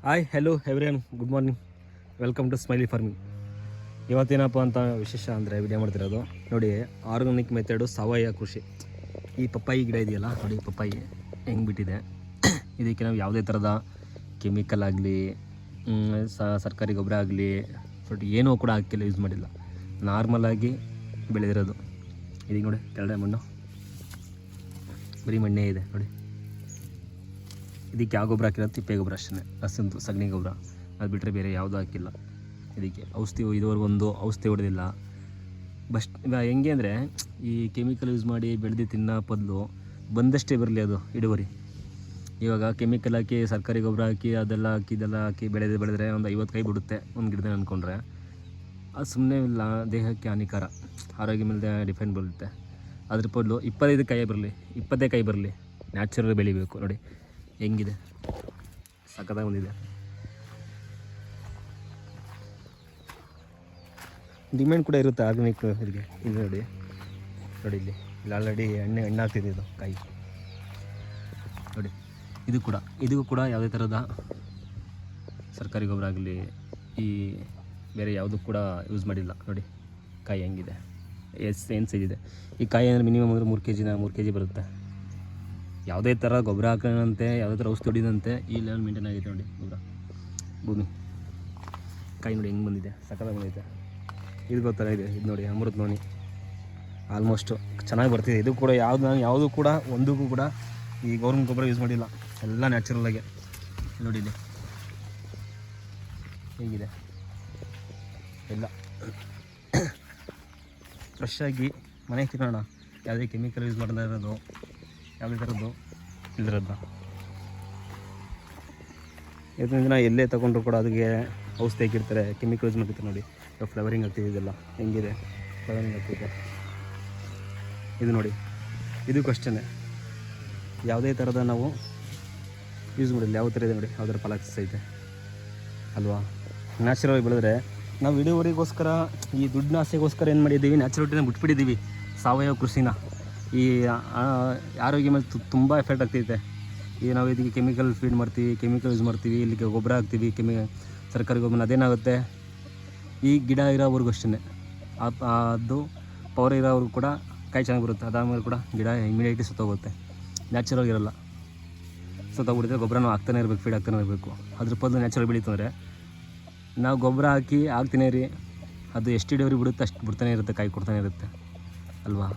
Hi hello everyone, good morning, welcome to smiley farming. ಇವತ್ತೇನಪ್ಪ ಅಂತ ವಿಶೇಷ ಅಂದರೆ ವಿಡಿಯೋ ಮಾಡ್ತಿರೋದು ನೋಡಿ, ಆರ್ಗಾನಿಕ್ ಮೆಥಡು ಸಾವಯವ ಕೃಷಿ. ಈ ಪಪ್ಪಾಯಿ ಗಿಡ ಇದೆಯಲ್ಲ ನೋಡಿ, ಪಪ್ಪಾಯಿ ಹೆಂಗೆ ಬಿಟ್ಟಿದೆ. ಇದಕ್ಕೆ ನಾವು ಯಾವುದೇ ಥರದ ಕೆಮಿಕಲ್ ಆಗಲಿ ಸರ್ಕಾರಿ ಗೊಬ್ಬರ ಆಗಲಿ ಏನೂ ಕೂಡ ಹಾಕಿಲ್ಲ, ಯೂಸ್ ಮಾಡಿಲ್ಲ. ನಾರ್ಮಲಾಗಿ ಬೆಳೆದಿರೋದು. ಇದೀಗ ನೋಡಿ, ಕೆಳಗಡೆ ಮಣ್ಣು ಬರೀ ಮಣ್ಣೇ ಇದೆ ನೋಡಿ. ಇದಕ್ಕೆ ಯಾವ ಗೊಬ್ಬರ ಹಾಕಿಲ್ಲ, ತಿಪ್ಪೆ ಗೊಬ್ಬರ ಅಷ್ಟೇ, ಹಸಿಂದು ಸಗಣಿ ಗೊಬ್ಬರ, ಅದು ಬಿಟ್ಟರೆ ಬೇರೆ ಯಾವುದೂ ಹಾಕಿಲ್ಲ. ಇದಕ್ಕೆ ಔಷಧಿ ಇದುವರೆಗೂ ಒಂದು ಔಷಧಿ ಹೊಡೆದಿಲ್ಲ. ಹೆಂಗೆ ಅಂದರೆ, ಈ ಕೆಮಿಕಲ್ ಯೂಸ್ ಮಾಡಿ ಬೆಳೆದು ತಿನ್ನೋ ಬದಲು ಬಂದಷ್ಟೇ ಬರಲಿ ಅದು ಇಳುವರಿ. ಇವಾಗ ಕೆಮಿಕಲ್ ಹಾಕಿ ಸರ್ಕಾರಿ ಗೊಬ್ಬರ ಹಾಕಿ ಇದೆಲ್ಲ ಹಾಕಿ ಬೆಳೆದ್ರೆ ಒಂದು 50 ಕಾಯಿ ಬಿಡುತ್ತೆ ಒಂದು ಗಿಡದಲ್ಲಿ ಅಂದ್ಕೊಂಡ್ರೆ, ಅದು ಸುಮ್ಮನೆ ಇಲ್ಲ, ದೇಹಕ್ಕೆ ಹಾನಿಕಾರ, ಆರೋಗ್ಯ ಮೇಲೆ ಡಿಪೆಂಡ್ ಬರುತ್ತೆ. ಅದ್ರ ಬದಲು 25 ಕಾಯಿ ಬರಲಿ, 20 ಕಾಯಿ ಬರಲಿ, ನ್ಯಾಚುರಲ್ ಬೆಳಿಬೇಕು. ನೋಡಿ ಹೆಂಗಿದೆ, ಸಖತ್ತಾಗಿ ಬಂದಿದೆ. ಡಿಮ್ಯಾಂಡ್ ಕೂಡ ಇರುತ್ತೆ ಆರ್ಗಾನಿಕ್ ಇದಕ್ಕೆ. ಇದು ನೋಡಿ ಇಲ್ಲಿ ಆಲ್ರೆಡಿ ಎಣ್ಣೆ ಆಗ್ತಿದೆ ಇದು ಕಾಯಿ ನೋಡಿ. ಇದಕ್ಕೂ ಕೂಡ ಯಾವುದೇ ಥರದ ಸರ್ಕಾರಿ ಗೊಬ್ಬರ ಆಗಲಿ ಈ ಬೇರೆ ಯಾವುದೂ ಕೂಡ ಯೂಸ್ ಮಾಡಿಲ್ಲ. ನೋಡಿ ಕಾಯಿ ಹೆಂಗಿದೆ, ಏನು ಸೈಜ್ ಇದೆ. ಈ ಕಾಯಿ ಅಂದರೆ ಮಿನಿಮಮ್ ಅಂದರೆ 3 kg ಬರುತ್ತೆ. ಯಾವುದೇ ಥರ ಗೊಬ್ಬರ ಹಾಕೋಣಂತೆ, ಯಾವುದೇ ಥರ ಔಷಧಿ ಹೊಡಿದಂತೆ ಈ ಲೆವೆಲ್ ಮೇಂಟೈನ್ ಆಗಿದೆ ನೋಡಿ ಗೊಬ್ಬರ. ಭೂಮಿ ಕಾಯಿ ನೋಡಿ ಹೆಂಗೆ ಬಂದಿದೆ, ಸಕ್ಕತ್ತಾಗಿ ಬಂದಿದೆ. ಇದು ಗೊತ್ತರ ಇದೆ, ಇದು ನೋಡಿ ಅಮೃತ ನೋನಿ, ಆಲ್ಮೋಸ್ಟು ಚೆನ್ನಾಗಿ ಬರ್ತಿದೆ. ಇದು ಕೂಡ ಯಾವುದೂ ಕೂಡ ಒಂದಕ್ಕೂ ಕೂಡ ಈ ಗೌರ್ಮೆಂಟ್ ಗೊಬ್ಬರ ಯೂಸ್ ಮಾಡಿಲ್ಲ, ಎಲ್ಲ ನ್ಯಾಚುರಲಾಗೆ. ನೋಡಿ ಇಲ್ಲಿ ಹೇಗಿದೆ, ಎಲ್ಲ ಫ್ರೆಶ್ಶಾಗಿ ಮನೆಗೆ ತಿನ್ನೋಣ, ಯಾವುದೇ ಕೆಮಿಕಲ್ ಯೂಸ್ ಮಾಡದೇ ಇರೋದು, ಯಾವುದೇ ಥರದ್ದು ಇಲ್ಲಿರೋದು. ಇವತ್ತಿನ ದಿನ ಎಲ್ಲೇ ತೊಗೊಂಡ್ರು ಕೂಡ ಅದಕ್ಕೆ ಔಷಧಿ ಹಾಕಿರ್ತಾರೆ, ಕೆಮಿಕಲ್ ಯೂಸ್ ಮಾಡಿರ್ತಾರೆ. ನೋಡಿ ಫ್ಲವರಿಂಗ್ ಆಗ್ತಿದೆ, ಇದೆಲ್ಲ ಹೆಂಗಿದೆ ಫ್ಲವರಿಂಗ್ ಆಗ್ತಿದೆ. ಇದು ನೋಡಿ, ಇದಕ್ಕೂ ಅಷ್ಟೇ ಯಾವುದೇ ಥರದ ನಾವು ಯೂಸ್ ಮಾಡಿಲ್ಲ. ಯಾವ ಥರ ಇದೆ ನೋಡಿ, ಯಾವ ಥರ ಫಲಾಕ್ಸ್ ಐತೆ ಅಲ್ವಾ. ನ್ಯಾಚುರಲ್ ಬೆಳೆದ್ರೆ ನಾವು ಇಳುವರಿಗೋಸ್ಕರ, ಈ ದುಡ್ಡಿನ ಆಸೆಗೋಸ್ಕರ ಏನು ಮಾಡಿದ್ದೀವಿ, ನ್ಯಾಚುರಲಿಟಿನ ಬಿಟ್ಬಿಟ್ಟಿದ್ದೀವಿ. ಸಾವಯವ ಕೃಷಿನ ಈ ಆರೋಗ್ಯ ಮೇಲೆ ತುಂಬ ಎಫೆಕ್ಟ್ ಆಗ್ತೈತೆ. ಈಗ ನಾವು ಇದಕ್ಕೆ ಕೆಮಿಕಲ್ ಫೀಡ್ ಮಾಡ್ತೀವಿ, ಕೆಮಿಕಲ್ ಯೂಸ್ ಮಾಡ್ತೀವಿ, ಇಲ್ಲಿಗೆ ಗೊಬ್ಬರ ಹಾಕ್ತೀವಿ, ಸರ್ಕಾರಿ ಗೊಬ್ಬರ. ಅದೇನಾಗುತ್ತೆ, ಈ ಗಿಡ ಇರೋವರೆಗೂ ಅಷ್ಟೇ, ಅದು ಪವರ್ ಇರೋವ್ರಿಗೂ ಕೂಡ ಕಾಯಿ ಚೆನ್ನಾಗಿ ಬರುತ್ತೆ. ಅದಾದಮೇಲೆ ಕೂಡ ಗಿಡ ಇಮಿಡಿಯೇಟ್ಲಿ ಸುತ್ತೋಗುತ್ತೆ, ನ್ಯಾಚುರಲ್ ಇರೋಲ್ಲ. ಸುತ್ತೋಗ್ಬಿಡುತ್ತೆ. ಗೊಬ್ಬರನೂ ಹಾಕ್ತಾನೆ ಇರಬೇಕು, ಫೀಡ್ ಆಗ್ತಾನೆ ಇರಬೇಕು. ಅದ್ರ ಬದಲು ನ್ಯಾಚುರಲ್ ಬೆಳೀತಂದರೆ ನಾವು ಗೊಬ್ಬರ ಹಾಕಿ ಹಾಕ್ತಾನೆ ಇರಿ, ಅದು ಎಷ್ಟು ಇಳುವರಿ ಬಿಡುತ್ತೆ ಅಷ್ಟು ಬಿಡ್ತಾನೆ ಇರುತ್ತೆ, ಕಾಯಿ ಕೊಡ್ತಾನೆ ಇರುತ್ತೆ ಅಲ್ವಾ.